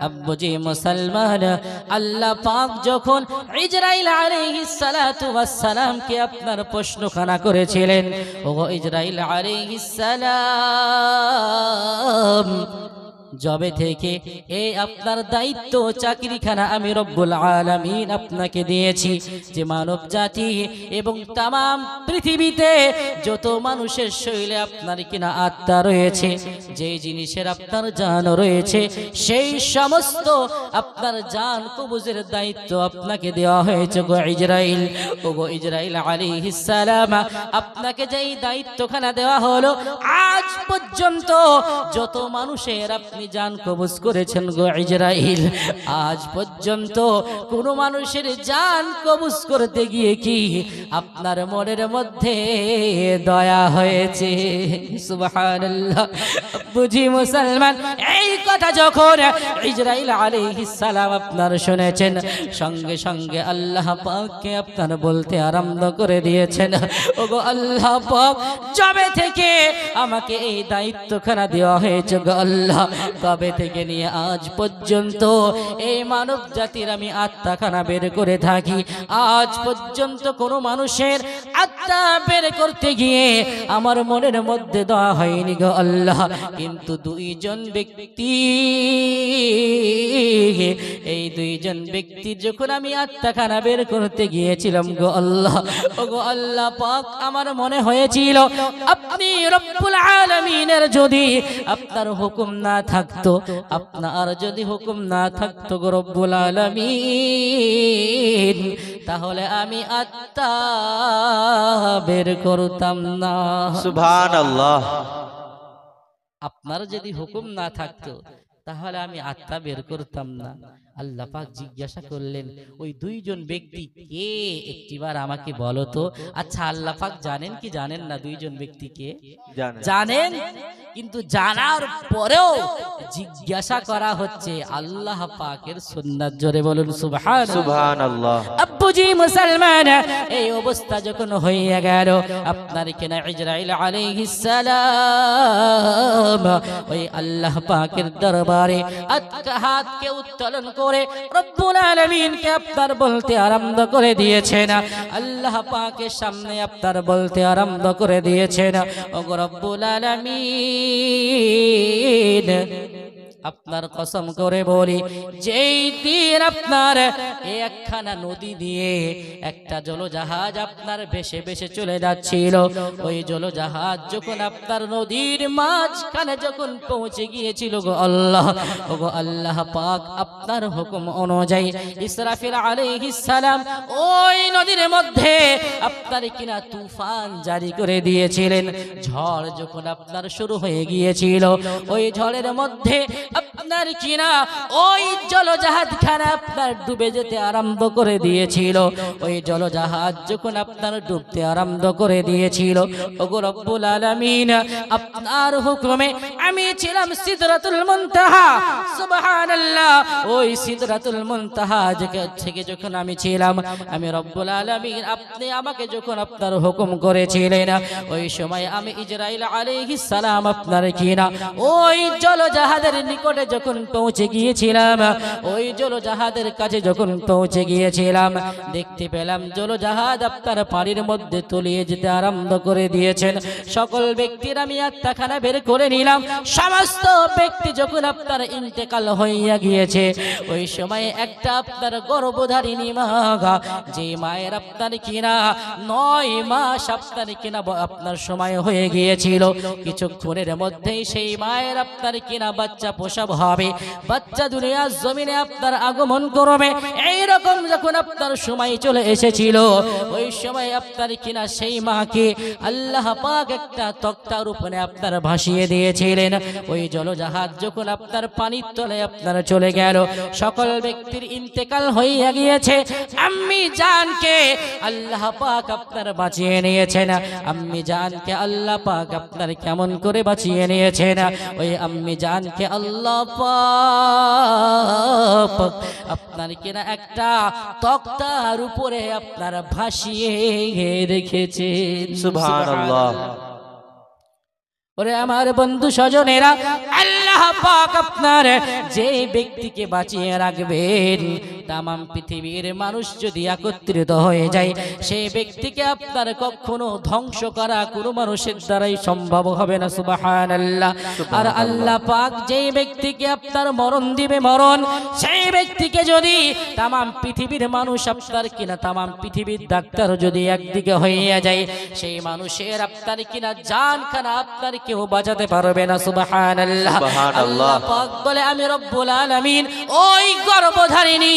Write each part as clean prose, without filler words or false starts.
আব্বুজি মুসলমান, আল্লাহ পাক যখন ইজরাইল আলাইহিস সালাতু ওয়াস সালামকে আপনার প্রশ্নখানা করেছিলেন, ওগো ইজরাইল আলাইহিস সালাম, জবে থেকে এই আপনার দায়িত্ব চাকরিখানা আমি রব্বুল আলামিন আপনাকে দিয়েছি, যে মানব জাতি এবং তামাম পৃথিবীতে যত মানুষের শরীরে আপনার কিনা আত্মা রয়েছে, যেই জিনিসের আপনার জান রয়েছে, সেই সমস্ত আপনার জান কবজের দায়িত্ব আপনাকে দেওয়া হয়েছে গো ইজরাইল। ওগো ইজরাইল আলাইহিস সালাম, আপনাকে যেই দায়িত্বখানা দেওয়া হলো, আজ পর্যন্ত যত মানুষের আপনি জান কবজ করেছেন গো ইজরাইল, আজ পর্যন্ত কোন মানুষের জান কবজ করতে গিয়ে কি আপনার মনের মধ্যে দয়া হয়েছে? সুবহানাল্লাহ। বুঝি মুসলমান, এই কথা যখন ইজরাইল আলাইহিস সালাম আপনার শুনেছেন, সঙ্গে সঙ্গে আল্লাহ পাককে আপনার বলতে আরম্ভ করে দিয়েছেন, ওগো আল্লাহ পাক, যবে থেকে আমাকে এই দায়িত্বখানা দেওয়া হয়েছে গো আল্লাহ, তবে থেকে নিয়ে আজ পর্যন্ত এই মানব জাতির আমি আত্মাখানা বের করে থাকি। আজ পর্যন্ত কোনো মানুষের আত্মা বের করতে গিয়ে আমার মনের মধ্যে দেওয়া হয়নি গো আল্লাহ, কিন্তু দুইজন ব্যক্তি, এই দুইজন ব্যক্তি যখন আমি আত্মাখানা বের করতে গিয়েছিলাম গো আল্লাহ, ও গো আল্লাহ পাক, আমার মনে হয়েছিল আপনি রব্বুল আলামিনের যদি আপনার হুকুম না থাকতো, আপনার যদি হুকুম না থাকতো গো রব্বুল আলামিন, তাহলে আমি আত্মা বের করতাম না। সুবহানাল্লাহ। আপনার যদি হুকুম না থাকতো তাহলে আমি আত্মা বের করতাম না। আল্লাহ পাক জিজ্ঞাসা করলেন, ওই দুইজন ব্যক্তি কে একটিবার আমাকে বলো তো। আচ্ছা, আল্লাহ পাক জানেন কি জানেন না দুইজন ব্যক্তি কে? জানেন, কিন্তু জানার পরেও জিজ্ঞাসা করা হচ্ছে আল্লাহ পাকের সুন্নাত। জোরে বলুন সুবহানাল্লাহ। আব্বুজি মুসলমান, এই অবস্থা যখন হয়ে গেল, আপনার কিনা ইজরাইল আলাইহিস সালাম ওই আল্লাহ পাকের দরবারে হাতকে উত্তোলন করে রব্বুল আলামিনকে আপনার বলতে আরম্ভ করে দিয়েছেন, আল্লাহ পাকের সামনে আপনার বলতে আরম্ভ করে দিয়েছেন, ওগো রব্বুল আলামিন, আপনার কসম করে বলি, যেই দিন আপনার একখানা নদী দিয়ে একটা জলজাহাজ আপনার ভেসে ভেসে চলে যাচ্ছিল, ওই জলজাহাজ যখন আপনার নদীর মাঝখানে যখন পৌঁছে গিয়েছিল গো আল্লাহ, ও গো আল্লাহ পাক আপনার হুকুম অনুযায়ী ইসরাফিল আলাইহিস সালাম ওই নদীর মধ্যে আপনার কিনা তুফান জারি করে দিয়েছিলেন। ঝড় যখন আপনার শুরু হয়ে গিয়েছিল, ওই ঝড়ের মধ্যে আপনার কিনা ওই জলজাহাজখানা আপনার ডুবে যেতে আরম্ভ করে দিয়েছিল। ওই জলজাহাজ যখন আপনার ডুবতে আরম্ভ করে দিয়েছিল, ওগো রব্বুল আলামিন, আপনার হুকুমে আমি ছিলাম সিদরাতুল মুনতাহা। সুবহানাল্লাহ। ওই সিদরাতুল মুনতাহা থেকে যখন আমি ছিলাম, আমি রব্বুল আলামিন, আপনি আমাকে যখন আপনার হুকুম করেছিলেন, ওই সময় আমি ইজরাইল আলাইহিস সালাম আপনার কিনা ওই জলজাহাজের নিকটে যখন পৌঁছে গিয়েছিলাম, ওই জলজাহাজের কাছে যখন পৌঁছে গিয়েছিলাম, দেখতে পেলাম জলজাহাজ আপনার পানির মধ্যে তলিয়ে যেতে আরম্ভ করে দিয়েছেন। সকল ব্যক্তির আমি আত্মাখানা বের করে নিলাম। সমস্ত ব্যক্তি যখন আপনার ইন্তেকাল হইয়া গিয়েছে, ওই সময় একটা আপনার গর্ভধারিণী মা, যে মায়ের আপনার কিনা 9 মাস আপনার কিনা আপনার সময় হয়ে গিয়েছিল, কিছুক্ষণের মধ্যেই সেই মায়ের আপনার কিনা বাচ্চা প্রসব হবে, বাচ্চা দুনিয়ার জমিনে আপনার আগমন করবে। এইরকম যখন আপনার সময় চলে এসেছিল, ওই সময় আপনার কিনা সেই মাকে আল্লাহ পাক একটা তক্তার উপরে আপনার ভাসিয়ে দিয়েছিলেন। ওই জলজাহাজ যখন আপনার পানির তলে আপনার চলে গেল, সকল ব্যক্তির ইন্তেকাল হইয়া গিয়েছে। আম্মি জানকে আল্লাহ পাক আপনার বাঁচিয়ে নিয়েছেন। আম্মি জানকে আল্লাহ পাক আপনার কেমন করে বাঁচিয়ে নিয়েছেন? ওই আম্মি জানকে আল্লাহ পাক আপনার কিনা একটা তক্তার উপরে আপনার ভাসিয়ে রেখেছেন। সুবহানাল্লাহ। ওরে আমার বন্ধু স্বজনেরা, আল্লাহ পাক আপনার যে ব্যক্তিকে বাঁচিয়ে রাখবেন, তামাম পৃথিবীর মানুষ যদি একত্রিত হয়ে যায়, সেই ব্যক্তিকে আপনার কখনো ধ্বংস করা কোনো মানুষের দ্বারাই সম্ভব হবে না। সুবহানাল্লাহ। আর আল্লাহ পাক যেই ব্যক্তিকে আপনার মরণ দিবে মরণ, সেই ব্যক্তিকে যদি তামাম পৃথিবীর মানুষ আপনার কিনা তামাম পৃথিবীর ডাক্তার যদি একদিকে হইয়া যায়, সেই মানুষের আপনার কিনা জানখানা আপনার কেউ বাঁচাতে পারবে না। সুবহানাল্লাহ। আল্লাহ পাক বলে, আমি রব্বুল আলামিন ওই গর্ভধারিণী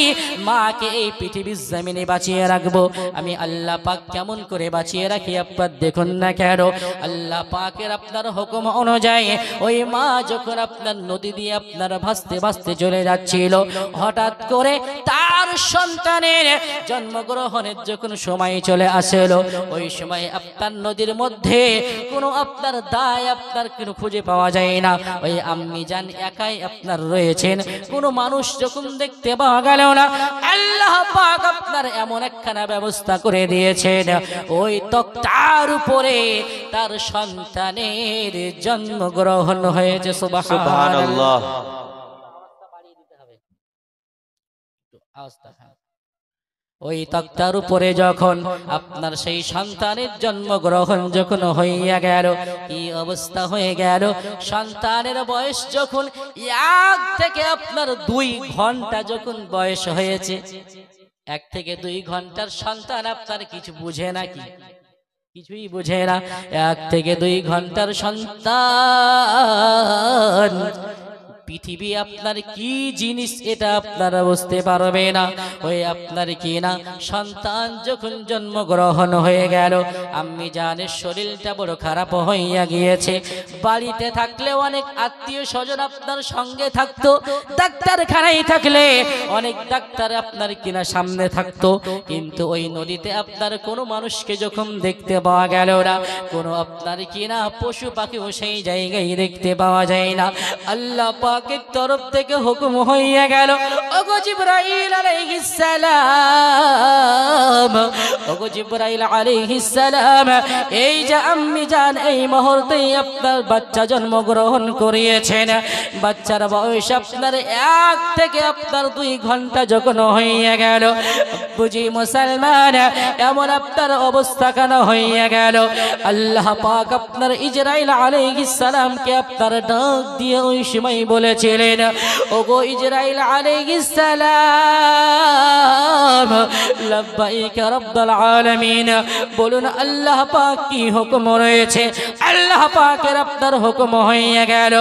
মাকে এই পৃথিবীর জমিনে বাঁচিয়ে রাখবো। আমি আল্লাহ পাক কেমন করে বাঁচিয়ে রাখি আপনার দেখুন না কেন। আল্লাহ পাকের আপনার হুকুম অনুযায়ী ওই মা যখন আপনার নদী দিয়ে আপনার ভাসতে ভাসতে চলে যাচ্ছিল, হঠাৎ করে তার সন্তানের জন্মগ্রহণের যখন সময় চলে আসলো, ওই সময় আপনার নদীর মধ্যে কোনো আপনার দায় আপনার কোনো খুঁজে পাওয়া যায় না। ওই আম্মি জান একাই আপনার রয়েছেন, কোনো মানুষ যখন দেখতে পাওয়া গেল না, আল্লাহ পাক আপনার এমন একখানা ব্যবস্থা করে দিয়েছেন, ওই তক্তার উপরে তার সন্তানের জন্মগ্রহণ হয়েছে। সুবহানাল্লাহ। ওই তক্তার উপরে যখন আপনার সেই সন্তানের জন্মগ্রহণ যখন হইয়া গেল, কি অবস্থা হয়ে গেল, সন্তানের বয়স যখন 1 থেকে আপনার 2 ঘন্টা যখন বয়স হয়েছে, 1 থেকে 2 ঘন্টার সন্তান আপনার কিছু বুঝে নাকি? কিছুই বুঝে না। 1 থেকে 2 ঘন্টার সন্তান পৃথিবী আপনার কি জিনিস এটা আপনারা বুঝতে পারবে না। ওই আপনার কি না সন্তান যখন জন্মগ্রহণ হয়ে গেল, আম্মি জানের শরীরটা বড় খারাপ হইয়া গিয়েছে। বাড়িতে থাকলে অনেক আত্মীয় স্বজন আপনার সঙ্গে থাকতো, ডাক্তারখানায় থাকলে অনেক ডাক্তার আপনার কিনা সামনে থাকতো, কিন্তু ওই নদীতে আপনার কোনো মানুষকে যখন দেখতে পাওয়া গেল না, কোনো আপনার কিনা পশু পাখিও সেই জায়গায় দেখতে পাওয়া যায় না। আল্লাহ পাকের তরফ থেকে হুকুম হইয়া গেল, ওগো জিবরাইল আলাইহিস সালাম, ওগো জিবরাইল আলাইহিস সালাম, এই যে আম্মি জান এই মুহূর্তেই আপনার বাচ্চা জন্মগ্রহণ করিয়েছেন, বাচ্চার বয়স আপনার 1 থেকে আপনার 2 ঘন্টা যখন হইয়া গেল, বুঝি মুসলমান এমন আপনার অবস্থা কেন হইয়া গেল? আল্লাহ পাক আপনার ইজরাইল আলাইহিস সালামকে আপনার ডাক দিয়ে ওই সময় বলেছিলেন, ওগো ইজরাইল আলাইহিস সালাম, লাব্বাইক রাব্বুল আলামিন, বলুন আল্লাহ পাক কি হুকুম রয়েছে? আল্লাহ পাকের আপনার হুকুম হইয়া গেল,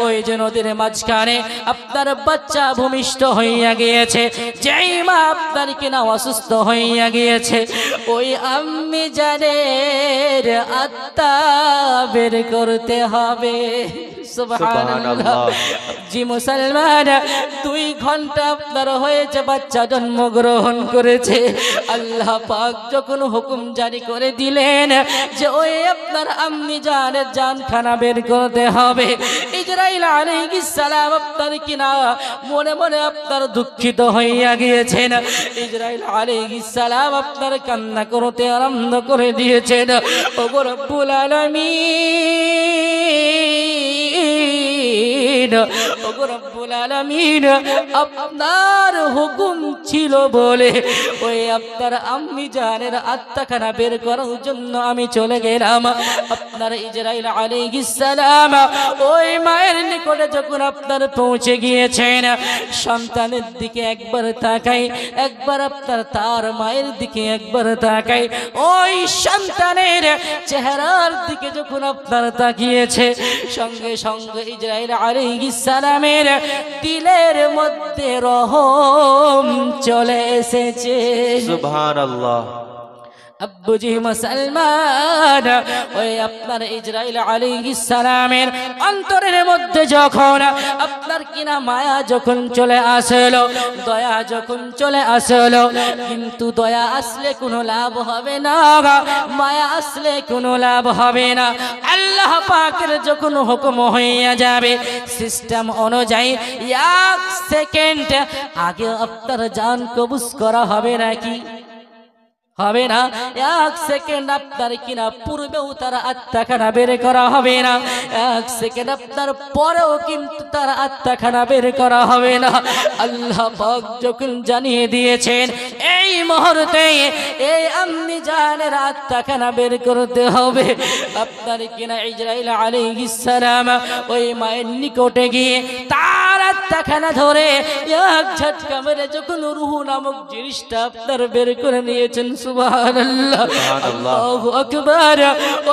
ওই যে নদীর মাঝখানে আপনার বাচ্চা ভূমিষ্ঠ হইয়া গিয়েছে, যেই মা আপনার কিনা অসুস্থ হইয়া গিয়েছে, ওই আম্মি জানের আত্মা বের করতে হবে। সুবহানাল্লাহ। জি মুসলমান, 2 ঘন্টা আপনার হয়েছে বাচ্চা জন্মগ্রহণ করেছে। আল্লাহ পাক যখন হুকুম জারি করে দিলেন যে ওই আপনার আম্মি জানের জানখানা বের করতে হবে, ইজরাইল আলাইহিস সালাম আপনার কিনা মনে মনে আপনার দুঃখিত হইয়া গিয়েছেন। ইজরাইল আলাইহিস সালাম আপনার কান্না করতে আরম্ভ করে দিয়েছেন, ওগো রব্বুল আলামিন, ওগো রব্বুল আলামিন, আপনার হুকুম ছিল বলে ওই আপনার আম্মি জানের আত্মাখানা বের করার জন্য আমি চলে গেলাম। আপনার ইজরাইল আলাইহিস সালাম ওই মায়ের নিকটে যখন আপনার পৌঁছে গিয়েছেন, সন্তানের দিকে একবার তাকাই, একবার আপনার তার মায়ের দিকে একবার তাকাই, ওই সন্তানের চেহারার দিকে যখন আপনার তাকিয়েছে, সঙ্গে সঙ্গে ইজরাইল আলাইহিস সালামের দিলের মধ্যে রহম চলে এসেছে। সুবহানাল্লাহ। আব্বুজি মুসলমান, ওই আপনার ইজরাইল আলাইহিস সালামের অন্তরের মধ্যে যখন আপনার কিনা মায়া যখন চলে আসলো, দয়া যখন চলে আসলো, কিন্তু দয়া আসলে কোনো লাভ হবে না, মায়া আসলে কোনো লাভ হবে না। আল্লাহ পাকের যখন হুকুম হইয়া যাবে, সিস্টেম অনুযায়ী 1 সেকেন্ড আগে আপনার জান কবজ করা হবে নাকি? হবে না। এক সেকেন্ড আপনার কিনা পূর্বেও তার আত্মাখানা বের করা হবে না, এক সেকেন্ড আপনার পরেও কিন্তু তার আত্মাখানা বের করা হবে না। আল্লাহ পাক যখন জানিয়ে দিয়েছেন এই মুহূর্তে এই আম্মি জানের আত্মাখানা বের করতে হবে, আপনার কিনা ইসরাইল আলাইহিস সালাম ওই মায়ের নিকটে গিয়ে তার আত্মাখানা ধরে এক ঝটকা মেরে যখন রূহ নামক জিনিসটা আপনার বের করে নিয়েছেন, সুবহানাল্লাহ, আল্লাহু আকবার।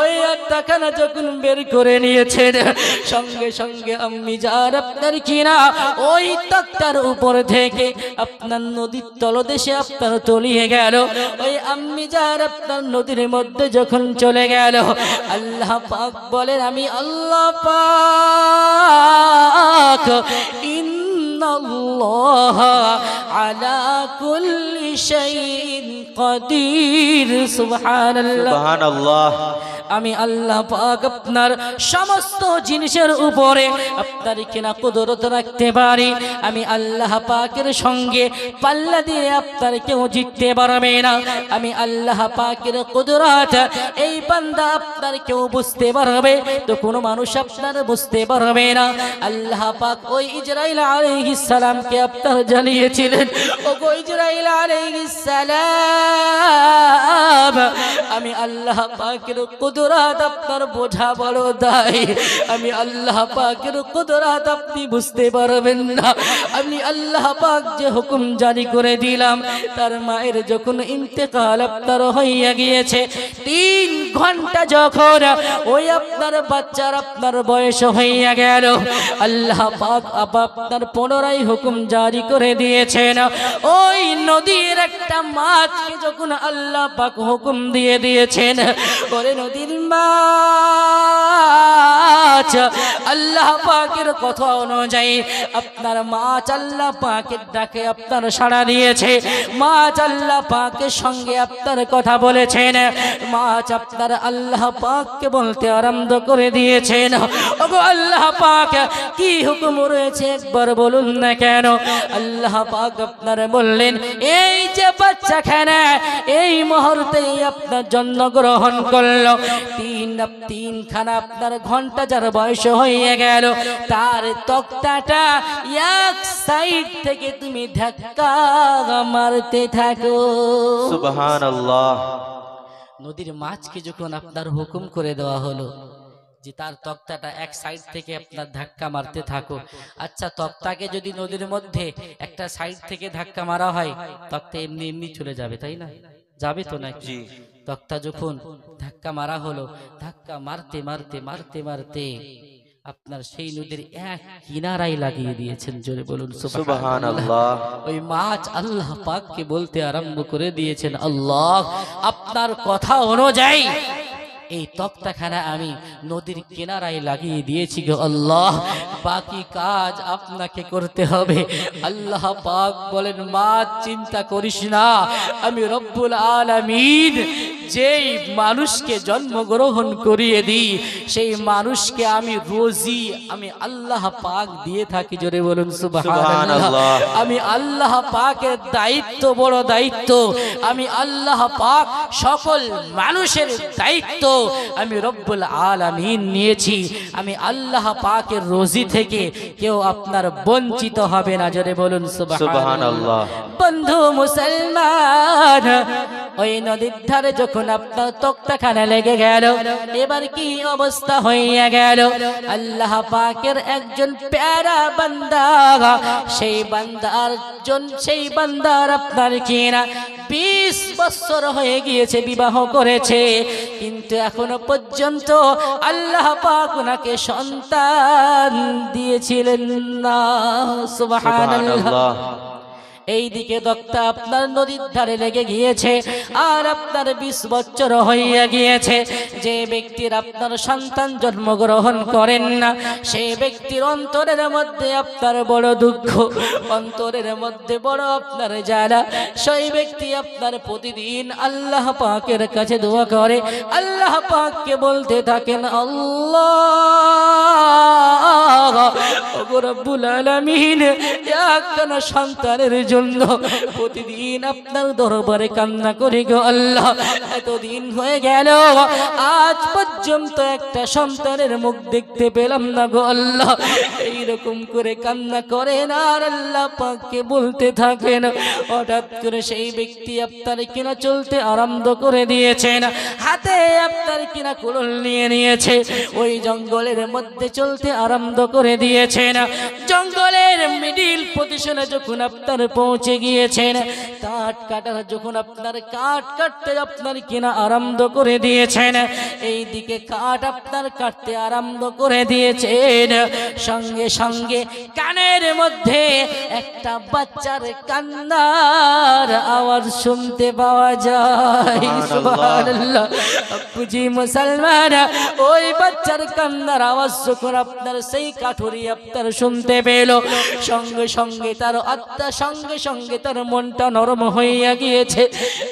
ওই আত্মাখানা যখন বের করে নিয়েছেন, সঙ্গে সঙ্গে আম্মি জান আপনার কিনা ওই তক্তার উপর থেকে আপনার নদীর তলদেশে আপনার তলিয়ে গেল। ওই আম্মি জান আপনার নদীর মধ্যে যখন চলে গেল, আল্লাহ পাক বলেন আমি আল্লাহ পাক ইন্নাল্লাহ আলা কুল্লি শাইইন কাদির, সুবহানাল্লাহ, সুবহানাল্লাহ। আমি আল্লাহ পাক আপনার সমস্ত জিনিসের উপরে আপনার কিনা কুদরত রাখতে পারি। আমি আল্লাহ পাকের সঙ্গে পাল্লা দিয়ে আপনার কেউ জিততে পারবে না। আমি আল্লাহ পাকের কুদরত এই বান্দা আপনার কেউ বুঝতে পারবে তো কোনো মানুষ আপনার বুঝতে পারবে না। আল্লাহ পাক ওই ইসরাইল আলাইহিস সালামকে আপনার জানিয়েছিলেন, ও ইসরাইল আলাইহিস সালাম আমি আল্লাহ পাকের কুদরত আপনার বোঝা বড় দায়, আমি আল্লাহ পাকের কুদরত আপনি বুঝতে পারবেন না। আমি আল্লাহ পাক যে হুকুম জারি করে দিলাম, তার মায়ের যখন ইন্তেকাল আপনার হইয়া গিয়েছে, 3 ঘন্টা যখন ওই আপনার বাচ্চার আপনার বয়স হইয়া গেল, আল্লাহ পাক আপনার পুনরায় হুকুম জারি করে দিয়েছেন। ওই নদীর একটা মাছকে যখন আল্লাহ পাক হুকুম দিয়ে দিয়েছেন, ওরে নদীর মাছ আল্লাহ পাকের কথা অনুযায়ী আপনার মাছ আল্লাহ পাকের ডাকে আপনার সাড়া দিয়েছে। মাছ আল্লাহ পাকের সঙ্গে আপনার কথা বলেছেন, মাছ আপনার আল্লাহ পাককে বলতে আরম্ভ করে দিয়েছেন, ওগো আল্লাহ পাক কি হুকুম রয়েছে একবার বলুন না কেন। আল্লাহ পাক আপনার বললেন এই যে বাচ্চাখানা এই মুহূর্তেই আপনার জন্মগ্রহণ করলো, 3 খানা আপনার ঘন্টা যার বয়স হয়ে গেল, তার তক্তাটা এক সাইড থেকে তুমি ধাক্কা মারতে থাকো, সুবহানাল্লাহ। নদীর মাছকে যখন আপনার হুকুম করে দেওয়া হলো যে তার তক্তাটা এক সাইড থেকে আপনার ধাক্কা মারতে থাকো। আচ্ছা, তক্তাকে যদি নদীর মধ্যে একটা সাইড থেকে ধাক্কা মারা হয়, তক্তা এমনি এমনি চলে যাবে, তাই না? যাবে তো নাকি? তক্তা যখন ধাক্কা মারা হলো, ধাক্কা মারতে মারতে মারতে মারতে আপনার সেই নদীর এক কিনারায় লাগিয়ে দিয়েছেন, জোরে বলুন সুবহানাল্লাহ। ওই মাছ আল্লাহ পাককে বলতে আরম্ভ করে দিয়েছেন, আল্লাহ আপনার কথা অনুযায়ী এই তক্তাখানা আমি নদীর কিনারায় লাগিয়ে দিয়েছি গো আল্লাহ, বাকি কাজ আপনাকে করতে হবে। আল্লাহ পাক বলেন মাছ চিন্তা করিস না, আমি রব্বুল আলামিন যেই মানুষকে জন্মগ্রহণ করিয়ে দিই সেই মানুষকে আমি রোজি আমি আল্লাহ পাক দিয়ে থাকি, জোরে বলুন সুবহানাল্লাহ। আমি আল্লাহ পাকের দায়িত্ব বড় দায়িত্ব, আমি আল্লাহ পাক সকল মানুষের দায়িত্ব আমি রব্বুল আলামিন নিয়েছি। আমি আল্লাহ পাকের রোজি থেকে কেউ আপনার বঞ্চিত হবে না, জোরে বলুন সুবহানাল্লাহ। বন্ধু মুসলমান, ওই নদীর ধারে যখন আপনার তক্তাখানা লেগে গেল, এবার কি অবস্থা হইয়া গেল, আল্লাহ পাকের একজন প্যারা বান্দা, সেই বান্দার আপনার কিনা 20 বছর হয়ে গিয়েছে, বিবাহ করেছে, কিন্তু এখনো পর্যন্ত আল্লাহ পাক ওনাকে সন্তান দিয়েছিলেন না, সুবহানাল্লাহ। এইদিকে তক্তা আপনার নদীর ধারে লেগে গিয়েছে, আর আপনার 20 বছর হইয়া গিয়েছে। যে ব্যক্তির আপনার সন্তান জন্মগ্রহণ করেন না, সেই ব্যক্তির অন্তরের মধ্যে আপনার বড় দুঃখ, অন্তরের মধ্যে বড় আপনার জ্বালা। সেই ব্যক্তি আপনার প্রতিদিন আল্লাহ পাকের কাছে দোয়া করে, আল্লাহ পাককে বলতে থাকেন, আল্লাহ ওগো রব্বুল আলামিন একখানা সন্তানের জন্য প্রতিদিন আপনার দরবারে কান্না করি গো আল্লাহ। এতদিন হয়ে গেল আজ পর্যন্ত একটা সন্তানের মুখ দেখতে পেলাম না গো আল্লাহ। এইরকম করে কান্না করেন আর আল্লাহ পাককে বলতে থাকেন। হঠাৎ করে সেই ব্যক্তি আপনার কিনা চলতে আরম্ভ করে দিয়েছেন, হাতে আপনার কিনা কুড়ুল নিয়ে নিয়েছে, ওই জঙ্গলের মধ্যে চলতে আরম্ভ করে দিয়েছেন। জঙ্গলের মিডিল পজিশনে যখন আপনার পৌঁছে গিয়েছেন, কাঠ কাটার যখন আপনার কাঠ কাটতে আপনার কিনা আরম্ভ করে দিয়েছেন, এই দিকে কাঠ আপনার কাটতে আরম্ভ করে দিয়েছেন, সঙ্গে সঙ্গে কানের মধ্যে একটা বাচ্চার কান্নার আওয়াজ শুনতে পাওয়া যায়। সুবহানাল্লাহ। বুঝি মুসলমান, ওই বাচ্চার কান্নার আওয়াজ যখন আপনার সেই কাঠুরি আপনার শুনতে পেল, সঙ্গে সঙ্গে তার আত্মা, সঙ্গে সঙ্গে তার মনটা নরম হইয়া গিয়েছে।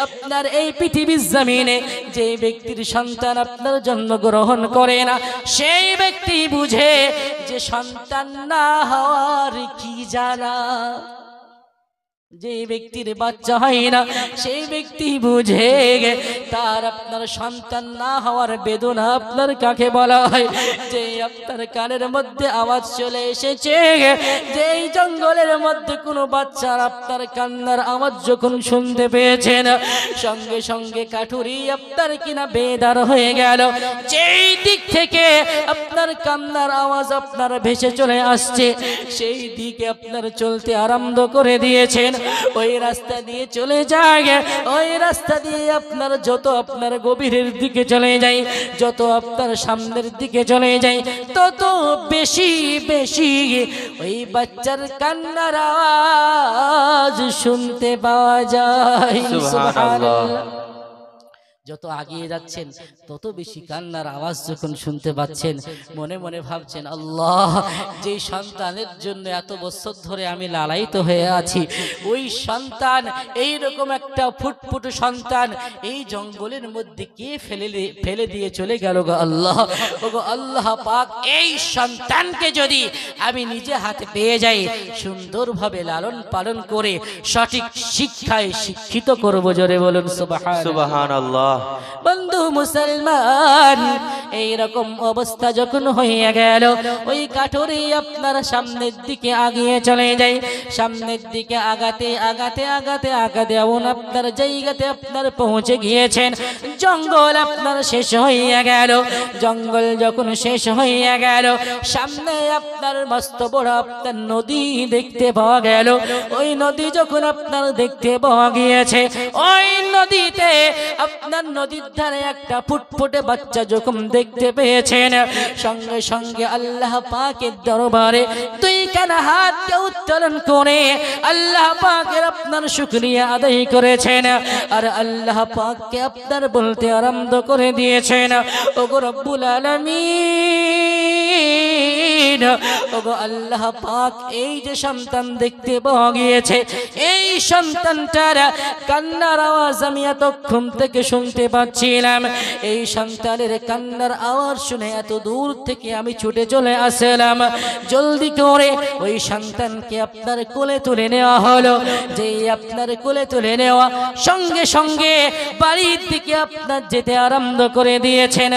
আপনার এই পৃথিবীর জমিনে যে ব্যক্তির সন্তান আপনার জন্মগ্রহণ করে না, সেই ব্যক্তি বুঝে যে সন্তান না হওয়ার কি জ্বালা। যে ব্যক্তির বাচ্চা হয় না, সেই ব্যক্তি বুঝে তার আপনার সন্তান না হওয়ার বেদনা আপনার কাকে বলা হয়। যে আপনার কানের মধ্যে আওয়াজ চলে এসেছে, যে এই জঙ্গলের মধ্যে কোনো বাচ্চার আপনার কান্নার আওয়াজ যখন শুনতে পেয়েছেন, সঙ্গে সঙ্গে কাঠুরি আপনার কিনা বেদার হয়ে গেল। যেই দিক থেকে আপনার কান্নার আওয়াজ আপনার ভেসে চলে আসছে, সেই দিকে আপনার চলতে আরম্ভ করে দিয়েছেন। ওই রাস্তা দিয়ে চলে যায়, ওই রাস্তা দিয়ে আপনার যত আপনার গভীরের দিকে চলে যায়, যত আপনার সামনের দিকে চলে যায়, তত বেশি বেশি ওই বাচ্চার কান্নার আওয়াজ শুনতে পাওয়া যায়। সুবহানাল্লাহ। যত আগিয়ে যাচ্ছেন তত বেশি কান্নার আওয়াজ যখন শুনতে পাচ্ছেন, মনে মনে ভাবছেন, আল্লাহ, যেই সন্তানের জন্য এত বছর ধরে আমি লালায়িত হয়ে আছি, ওই সন্তান, এই রকম একটা ফুটফুট সন্তান এই জঙ্গলের মধ্যে কে ফেলে দিয়ে চলে গেল গো আল্লাহ। ওগো আল্লাহ পাক, এই সন্তানকে যদি আমি নিজে হাতে পেয়ে যাই, সুন্দরভাবে লালন পালন করে সঠিক শিক্ষায় শিক্ষিত করব। জোরে বলুন সুবহানাল্লাহ। বন্ধু মুসলমান, এইরকম অবস্থা যখন হয়ে গেল, ওই কাঠুরি আপনার সামনের দিকে আগিয়ে চলে যায়। সামনের দিকে আগাতে আগাতে আগাতে আগাতে এমন আপনার জায়গাতে আপনার পৌঁছে গিয়েছেন, জঙ্গল আপনার শেষ হয়ে গেল। জঙ্গল যখন শেষ হয়ে গেল, সামনে আপনার মস্ত বড় আপনার নদী দেখতে পাওয়া গেল। ওই নদী যখন আপনার দেখতে পাওয়া গিয়েছে, ওই নদীতে আপনার নদীর ধারে একটা ফুটফুটে বাচ্চা যখন দেখতে পেয়েছেন, সঙ্গে সঙ্গে আল্লাহ পাকের দরবারে দুই কানা হাতকে উত্তোলন করে আল্লাহ পাকের আপনার শুকরিয়া আদায় করেছেন। আর আল্লাহ পাককে আপনার বলতে আরম্ভ করে দিয়েছেন, ওগো রব্বুল আলামিন, ওগো আল্লাহ পাক, এই যে সন্তান দেখতে পাওয়া গিয়েছে, এই সন্তানটার কান্নার আওয়াজ আমি এতক্ষণ থেকে শুনতে পাচ্ছিলাম। এই সন্তানের কান্নার আওয়াজ শুনে এত দূর থেকে আমি ছুটে চলে আসলাম। জলদি করে ওই সন্তানকে আপনার কোলে তুলে নেওয়া হলো। যেই আপনার কোলে তুলে নেওয়া, সঙ্গে সঙ্গে বাড়ির দিকে আপনার যেতে আরম্ভ করে দিয়েছেন।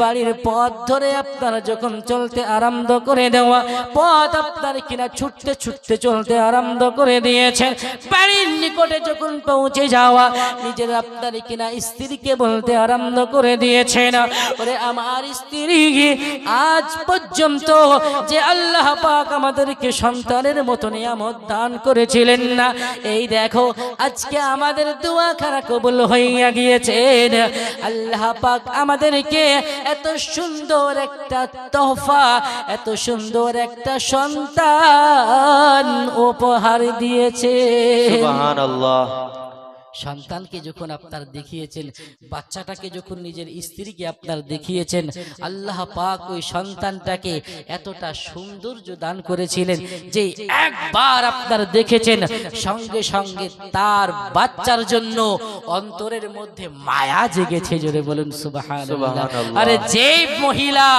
বাড়ির পথ ধরে আপনার যখন চলতে আরম্ভ করে দেওয়া, পথ আপনার কিনা ছুটতে ছুটতে চলতে আরম্ভ করে দিয়েছেন। বাড়ির নিকটে যখন পৌঁছে যাওয়া, নিজের আপনার কিনা স্ত্রীকে বলতে আরম্ভ করে দিয়েছেন, ওরে আমার স্ত্রী, আজ পর্যন্ত যে আল্লাহ পাক আমাদেরকে সন্তানের মতো নিয়ামত দান করেছিলেন না, এই দেখো আজকে আমাদের দোয়া খানা কবুল হইয়া গিয়েছেন। আল্লাহ পাক আমাদেরকে এত সুন্দর একটা তোহফা, এত সুন্দর একটা সন্তান উপহার দিয়েছে। সুবহানাল্লাহ। সন্তানকে যখন আপনার দেখিয়েছেন, বাচ্চাটাকে যখন নিজের স্ত্রীকে আপনার দেখিয়েছেন, আল্লাহ পাক ওই সন্তানটাকে এতটা সৌন্দর্য দান করেছিলেন যে একবার আপনার দেখেছেন, সঙ্গে সঙ্গে তার বাচ্চার জন্য অন্তরের মধ্যে মায়া জেগেছে। জোরে বলুন সুবহানাল্লাহ। আরে যে মহিলা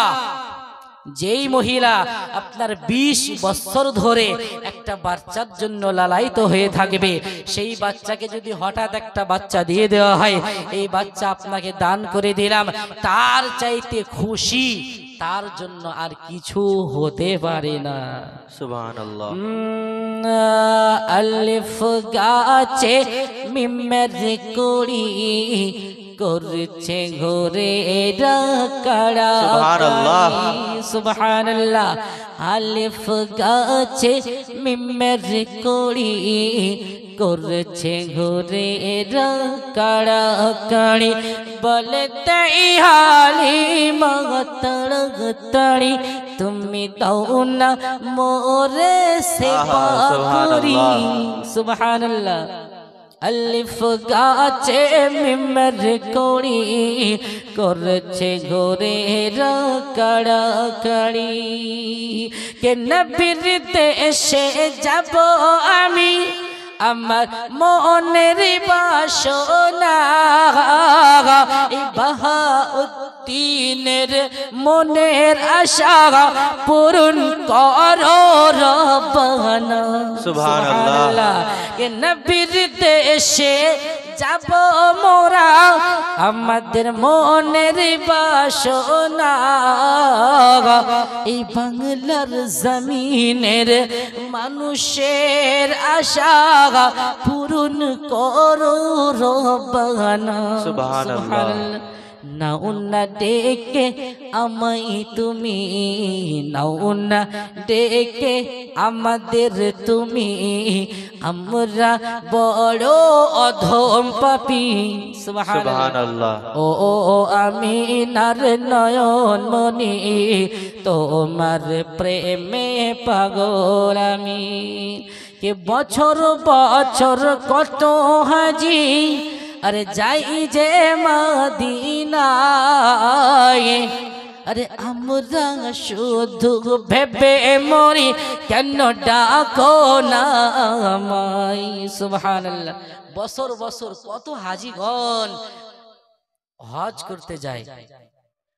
যেই মহিলা আপনার 20 বছর ধরে একটা বাচ্চার জন্য লালায়িত হয়ে থাকবে, সেই বাচ্চাকে যদি হঠাৎ একটা বাচ্চা দিয়ে দেওয়া হয়, এই বাচ্চা আপনাকে দান করে দিলাম, তার চাইতে খুশি তার জন্য আর কিছু হতে পারে না। সুবহানাল্লাহ। আলিফ গাছে মিমের কুড়ি করছে ঘোরে কাড়া। সুবহানাল্লাহ। সুবহানাল্লাহ। আলিফ গাছে মিমের কুড়ি করছে ঘোরে কাড়া কাড়ি, বলে তাই হালি মগতড়ি, তুমি দাও না মোরে সেবা করি। সুবহানাল্লাহ। আলিফ গাছে মিমের কুড়ি করছে ঘোরে কাড়া কাড়ি, কে নবীর দেশে যাব আমি, আমার মনের বাসনা, বাহাউদ্দিনের মনের আশা পূরণ করো রব্বানা। সুবহানাল্লাহ। কে নবীর দেশে যাব মোরা, আমাদের মনের বাসনা, এই বাংলার জমিনের মানুষের আশা পূরণ করো রব্বানা। সুবহানাল্লাহ। নাও না ডেকে আমায় তুমি, নাও না ডেকে আমাদের তুমি, আমরা বড় অধম পাপী। সুবহানাল্লাহ। ও আমিনার নয়ন মনি, তোমার প্রেমে পাগল আমি, কে বছর বছর কত হাজি, আরে যাই যে মদিনায়, আরে আমরা শুধু ভেবে মরি, কেন ডাকো না আমায়। সুবহানাল্লাহ। বছর বছর কত হাজিগণ হজ করতে যায়,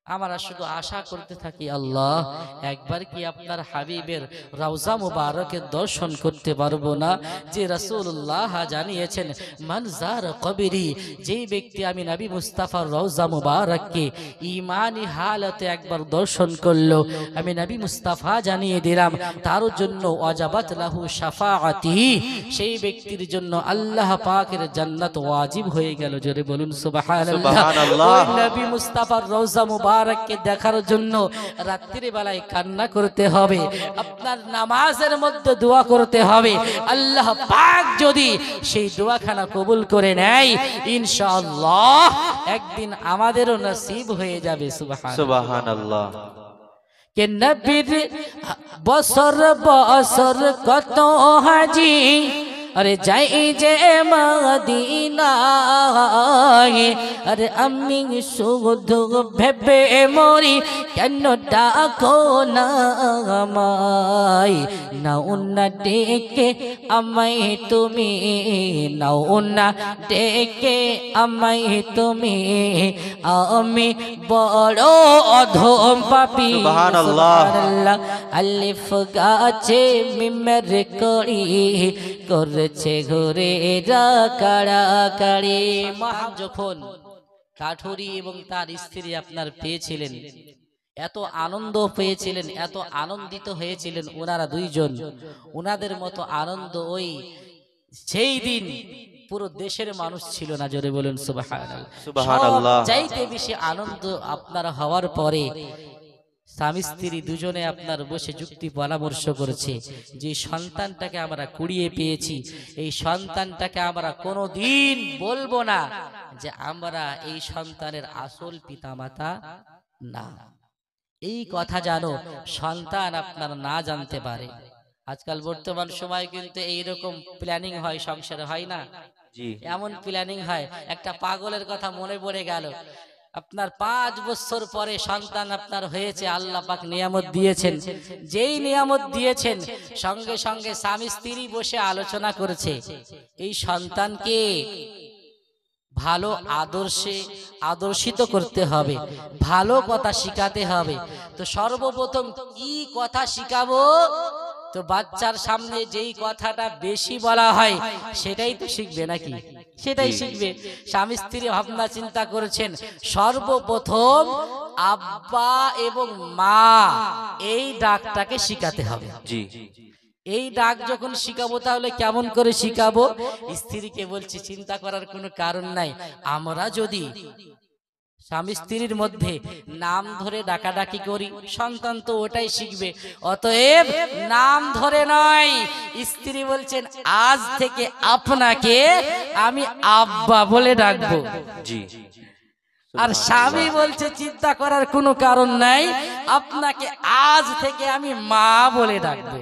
আমরা শুধু আশা করতে থাকি, আল্লাহ একবার কি আপনার হাবিবের রওজা মুবারকের দর্শন করতে পারবো না? যে রাসূলুল্লাহ জানিয়েছেন, মান যার কবরি, যেই ব্যক্তি আমি নবী মুস্তাফার রওজা মুবারককে ঈমানি হালতে একবার দর্শন করলো, আমি নবী মুস্তাফা জানিয়ে দিলাম তার জন্য ওয়াজাবাত লাহু শাফাআতি, সেই ব্যক্তির জন্য আল্লাহ পাকের জান্নাত ওয়াজিব হয়ে গেল। জোরে বলুন সুবহানাল্লাহ। ওই নবী মুস্তাফার রওজা মুবারককে দেখার জন্য রাত্রি বেলায় কান্না করতে হবে, আপনার নামাজের মধ্যে দোয়া করতে হবে। আল্লাহ পাক যদি সেই দোয়াখানা কবুল করে নেয়, ইনশাআল্লাহ একদিন আমাদেরও নসিব হয়ে যাবে। সুবহানাল্লাহ। কে নবীর বছর বছর কত হাজি, আরে যাই যে মদিনায়, আরে আমি শুধু ভেবে মরি, কেন ডাকো না আমায়, নাও না ডেকে আমায় তুমি, নাও না ডেকে আমায় তুমি, আমি বড় অধম পাপী। সুবহানাল্লাহ। আলিফ গাছে মিমের কড়ি করছে ঘুরে কাড়া কাড়ি। মা যখন কাঠুরি এবং তার স্ত্রী আপনার পেয়েছিলেন, এত আনন্দ পেয়েছিলেন, এত আনন্দিত হয়েছিলেন ওনারা দুইজন, ওনাদের মতো আনন্দ ওই সেই দিন পুরো দেশের মানুষ ছিল না। জোরে বলুন সুবহানাল্লাহ। চাইতে বেশি আনন্দ আপনারা হওয়ার পরে স্বামী স্ত্রী দুজনে আপনার বসে যুক্তি পরামর্শ করেছে, যে সন্তানটাকে আমরা কুড়িয়ে পেয়েছি, এই সন্তানটাকে আমরা কোনোদিন বলবো না যে আমরা এই সন্তানের আসল পিতামাতা না। এই কথা জানো সন্তান আপনার না জানতে পারে। আজকাল বর্তমান সময় কিন্তু এইরকম প্ল্যানিং হয়, সংসারে হয় না? এমন প্ল্যানিং হয়। একটা পাগলের কথা মনে পড়ে গেল, আপনার 5 বছর পরে সন্তান আপনার হয়েছে, আল্লাহ পাক নিয়ামত দিয়েছেন, যেই নিয়ামত দিয়েছেন সঙ্গে সঙ্গে স্বামী স্ত্রী বসে আলোচনা করেছে, এই সন্তানকে ভালো আদর্শে আদর্শিত করতে হবে, ভালো কথা শিখাতে হবে। তো সর্বপ্রথম কি কথা শিখাবো? তো বাচ্চার সামনে যেই কথাটা বেশি বলা হয় সেটাই তো শিখবে নাকি? সেটাই শিখবে। স্বামী স্ত্রী ভাবনা চিন্তা করেছেন, সর্বপ্রথম আব্বা এবং মা এই ডাকটাকে শিখাতে হবে। জি এই ডাক যখন শিখাবো তাহলে কেমন করে শিখাবো? স্ত্রীকে বলছি চিন্তা করার কোনো কারণ নাই। আমরা যদি স্বামী স্ত্রীর মধ্যে নাম ধরে ডাকাডাকি করি, সন্তান তো ওটাই শিখবে। অতএব নাম ধরে নয়, স্ত্রী বলছেন আজ থেকে আপনাকে আমি আব্বা বলে ডাকবো। জি আর স্বামী বলছে চিন্তা করার কোনো কারণ নাই, আপনাকে আজ থেকে আমি মা বলে ডাকবো।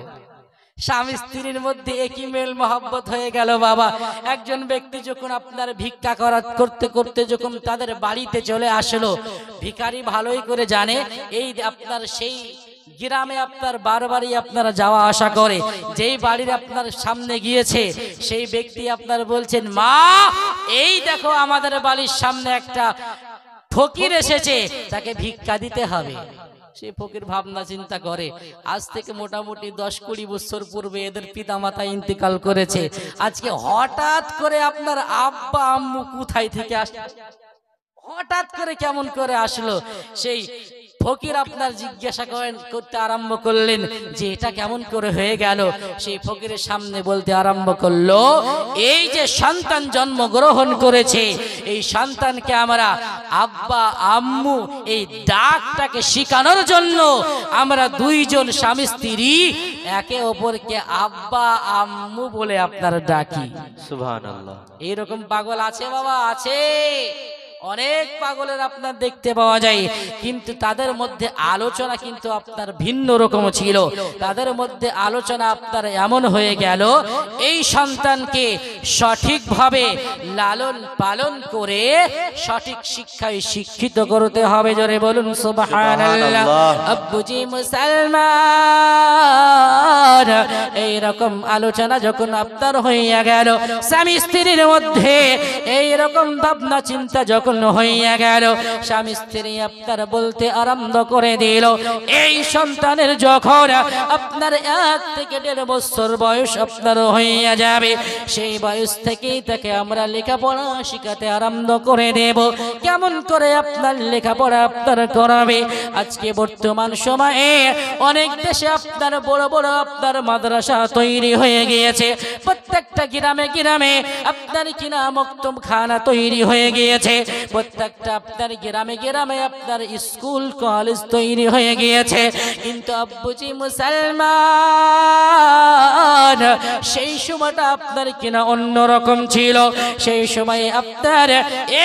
স্বামী স্ত্রীর মধ্যে একই মেল মহব্বত হয়ে গেল। বাবা, একজন ব্যক্তি যখন আপনার ভিক্ষা করতে করতে যখন তাদের বাড়িতে চলে আসলো, ভিখারি ভালোই করে জানে এই আপনার সেই গ্রামে আপনার বারবারই আপনারা যাওয়া আসা করে, যেই বাড়ির আপনার সামনে গিয়েছে সেই ব্যক্তি আপনার বলছেন, মা এই দেখো আমাদের বাড়ির সামনে একটা ফকির এসেছে, তাকে ভিক্ষা দিতে হবে। সে ফকির ভাবনা চিন্তা করে, আজ থেকে মোটামুটি 10-20 বছর পূর্বে এদের পিতামাতা ইন্তেকাল করেছে, আজকে হঠাৎ করে আপনার আব্বা আম্মু কোথায় থেকে হঠাৎ করে কেমন করে আসলো? সেই ফকির আপনার জিজ্ঞাসা করতে আরম্ভ করলেন যে এটা কেমন করে হয়ে গেল। সেই ফকিরের সামনে বলতে আরম্ভ করলো, এই যে সন্তান জন্মগ্রহণ করেছে, এই সন্তানকে আমরা আব্বা আম্মু এই ডাকটাকে শিখানোর জন্য আমরা দুইজন স্বামী স্ত্রী একে অপরকে আব্বা আম্মু বলে আপনার ডাকি। সুবহানাল্লাহ। এইরকম পাগল আছে বাবা, আছে। অনেক পাগলের আপনার দেখতে পাওয়া যায়, কিন্তু তাদের মধ্যে আলোচনা কিন্তু আপনার ভিন্ন রকম ছিল। তাদের মধ্যে আলোচনা আপনার এমন হয়ে গেল, এই সন্তানকে সঠিকভাবে লালন পালন করে সঠিক শিক্ষায় শিক্ষিত করতে হবে। জোরে বলুন সুবহানাল্লাহ। আব্বুজি মুসলমান, এইরকম আলোচনা যখন আপনার হইয়া গেল, স্বামী স্ত্রীর মধ্যে এইরকম ভাবনা চিন্তা যখন হইয়া গেল, স্বামী স্ত্রী আপনার বলতে আরম্ভ করে দিল, এই সন্তানের যখন আপনার 1 থেকে 1.5 বছর বয়স আপনার হইয়া যাবে, সেই বয়স থেকেই তাকে আমরা লেখাপড়া শিখাতে আরম্ভ করে দেব। কেমন করে আপনার লেখাপড়া আপনার করাবে? আজকে বর্তমান সময়ে অনেক দেশে আপনার বড় বড় আপনার মাদ্রাসা তৈরি হয়ে গিয়েছে, প্রত্যেকটা গ্রামে গ্রামে আপনার কিনা মক্তবখানা তৈরি হয়ে গিয়েছে, প্রত্যেকটা আপনার গ্রামে গ্রামে আপনার স্কুল কলেজ তৈরি হয়ে গিয়েছে। কিন্তু আব্বুজি মুসলমান, সেই সময়টা আপনার কিনা অন্যরকম ছিল। সেই সময় আপনার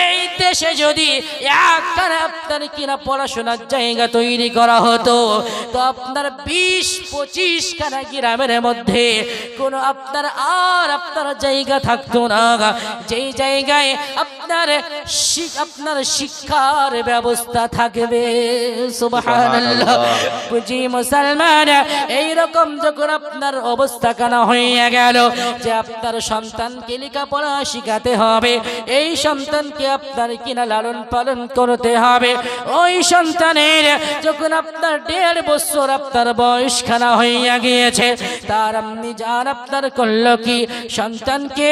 এই দেশে যদি একখানা আপনার কিনা পড়াশোনার জায়গা তৈরি করা হতো, তো আপনার 20-25 খানা গ্রামের মধ্যে কোনো আপনার আপনার জায়গা থাকতো না, যেই জায়গায় আপনার শিক্ষার ব্যবস্থা থাকবে। সুবহানাল্লাহ। বুঝি মুসলমান, এইরকম যখন আপনার অবস্থা কানা হয়ে গেল যে আপনার সন্তানকে লেখাপড়া শিখাতে হবে, এই সন্তানকে আপনার কিনা লালন পালন করতে হবে, ওই সন্তানের যখন আপনার 1.5 বছর আপনার বয়স খানা হইয়া গিয়েছে, তার আপনি যার আপনার করল কি, সন্তানকে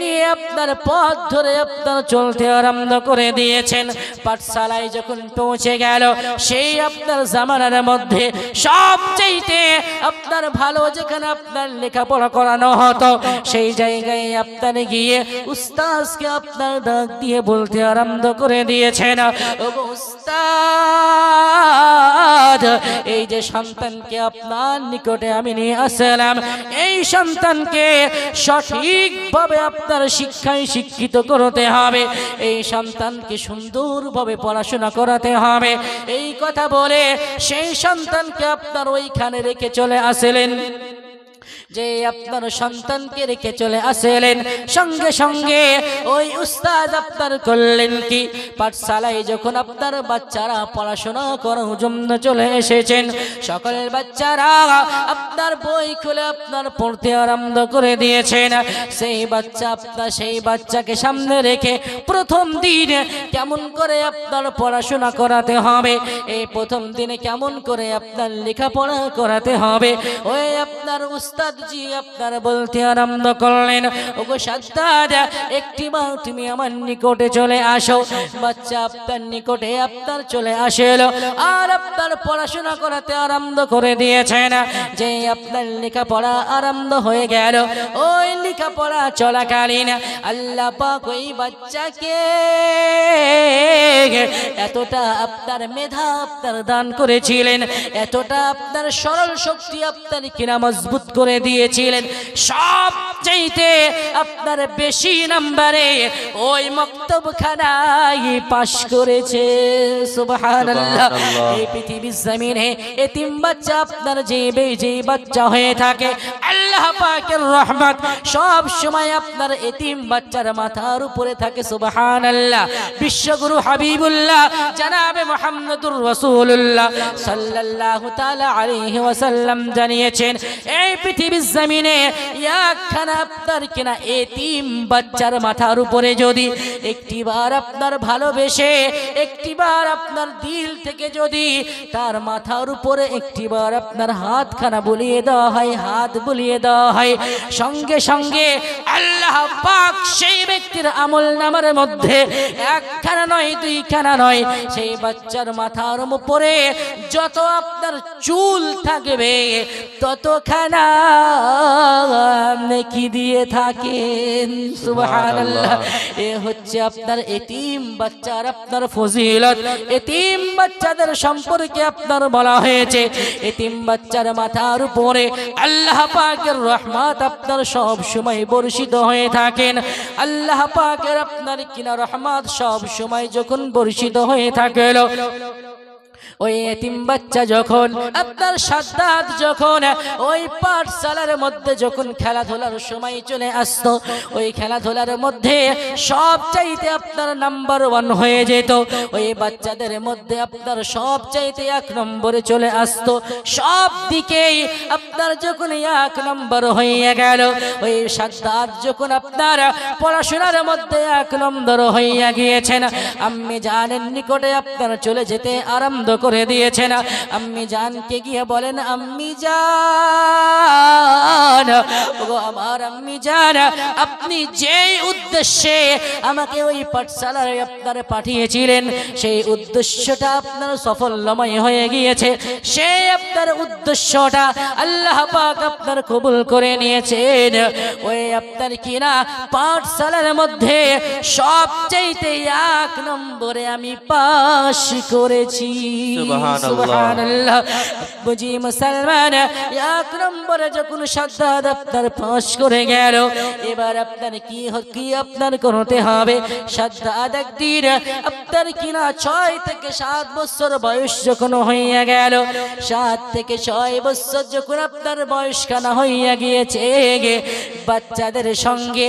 নিয়ে আপনার পথ ধরে আপনার চলতে আরম্ভ করে দিয়েছেন। পাঠশালায় যখন পৌঁছে গেল, সেই আপনার জামানার মধ্যে সবচেয়ে আপনার ভালো যেখানে আপনার লেখাপড়া করানো হতো, সেই জায়গায় আপনার গিয়ে উস্তাদকে আপনার ডাক দিয়ে বলতে আরম্ভ করে দিয়েছেন, উস্তাদ এই যে সন্তানকে আপনার নিকটে আমি নিয়ে আসলাম, এই সন্তানকে সঠিকভাবে আপনার শিক্ষায় শিক্ষিত করতে হবে, এই সন্তানকে সুন্দরভাবে পড়াশোনা করাতে হবে। এই কথা বলে সেই সন্তানকে আপনার ওইখানে রেখে চলে আসলেন। যে আপনার সন্তানকে রেখে চলে আসলেন, সঙ্গে সঙ্গে ওই উস্তাদ আপনার করলেন কি, পাঠশালায় যখন আপনার বাচ্চারা পড়াশোনা করার জন্য চলে এসেছেন, সকলের বাচ্চারা আপনার বই খুলে আপনার পড়তে আরম্ভ করে দিয়েছেন। সেই বাচ্চাকে সামনে রেখে প্রথম দিন কেমন করে আপনার পড়াশোনা করাতে হবে, এই প্রথম দিনে কেমন করে আপনার লেখাপড়া করাতে হবে, ওই আপনার উস্তাদ জি আপনার বলতে আরম্ভ করলেন, ওগো সাদ্দাদ একটিবার তুমি আমার নিকটে চলে আসো। বাচ্চা আপনার নিকটে আপনার চলে আসেল আর আপনার পড়াশোনা করাতে আরম্ভ করে দিয়েছেন। যে আপনার লেখাপড়া আরম্ভ হয়ে গেল, ওই লেখাপড়া চলাকালীন আল্লাহ পাক ওই বাচ্চাকে এতটা আপনার মেধা আপনার দান করেছিলেন, এতটা আপনার সরল শক্তি আপনার কিনা মজবুত করে দিয়েছিলেন, সব চাইতে আপনার বেশি নম্বরে ওই মক্তবখানায় পাশ করেছে। সুবহানাল্লাহ। এই পৃথিবীর জমিনে এতিম বাচ্চা আপনার যে বাচ্চা হয়ে থাকে, আল্লাহ পাকের রহমত সব সময় আপনার এতিম বাচ্চার মাথার উপরে থাকে। সুবহানাল্লাহ। বিশ্বগুরু হাবিবুল্লাহ জনাবে মুহাম্মদুর রাসূলুল্লাহ সাল্লাল্লাহু তাআলা আলাইহি ওয়াসাল্লাম জানিয়েছেন, এই পৃথিবীর জমিনে একখানা আপনার কিনা এতিম বাচ্চার মাথার উপরে যদি একটিবার আপনার ভালোবেসে, একটিবার আপনার দিল থেকে যদি তার মাথার উপরে একটিবার আপনার হাতখানা বুলিয়ে দেওয়া হয়, হাত বুলিয়ে দেওয়া হয়, সঙ্গে সঙ্গে আল্লাহ পাক সেই ব্যক্তির আমল নামার মধ্যে একখানা নয় দুইখানা নয়, সেই বাচ্চার মাথার উপরে যত আপনার চুল থাকবে ততখানা নেকি দিয়ে থাকেন। সুবহানাল্লাহ। এ হচ্ছে আপনার এতিম বাচ্চার আপনার ফজিলত। এতিম বাচ্চাদের সম্পর্কে আপনার বলা হয়েছে, এতিম বাচ্চার মাথার উপরে আল্লাহ পাকের রহমত আপনার সব সময় বর্ষিত হয়ে থাকেন। আল্লাহ পাকের আপনার কিনা রহমত সব সময় যখন বর্ষিত হয়ে থাকে, ওই এতিম বাচ্চা যখন আপনার সাদ্দাত যখন ওই পাঠশালার মধ্যে যখন খেলাধুলার সময় চলে আসতো, ওই খেলাধুলার মধ্যে সব চাইতে আপনার নাম্বার 1 হয়ে যেত, ওই বাচ্চাদের মধ্যে আপনার সব চাইতে 1 নম্বরে চলে আসতো, সব দিকেই আপনার যখন 1 নম্বর হয়ে গেল, ওই সাদ্দাত যখন আপনার পড়াশোনার মধ্যে 1 নম্বর হয়ে গিয়েছেন, আম্মি জানের নিকটে আপনার চলে যেতে আরম্ভ করে দিয়েছেন। আম্মি জানকে গিয়ে বলেন, আম্মি জান, ওগো আমার আম্মি জান, আপনি যে উদ্দেশ্যে আমাকে ওই পাঠশালায় আপনার পাঠিয়েছিলেন, সেই উদ্দেশ্যটা আপনার সফলময় হয়ে গিয়েছে, সেই আপনার উদ্দেশ্যটা আল্লাহ পাক আপনার কবুল করে নিয়েছেন। ওই আপনার কিনা পাঠশালার মধ্যে সবচাইতে 1 নম্বরে আমি পাস করেছি। সুবহানাল্লাহ। বুঝি মুসলমান, 1 নম্বরে যখন সাদ্দাত আপনার পাস করে গেল, এবার আপনার কি আপনার করতে হবে? সাদ্দাত একদিন আপনার কিনা 6 থেকে 7 বছর বয়স যখন হইয়া গেল, 7 থেকে 6 বছর যখন আপনার বয়স কানা হইয়া গিয়েছে, বাচ্চাদের সঙ্গে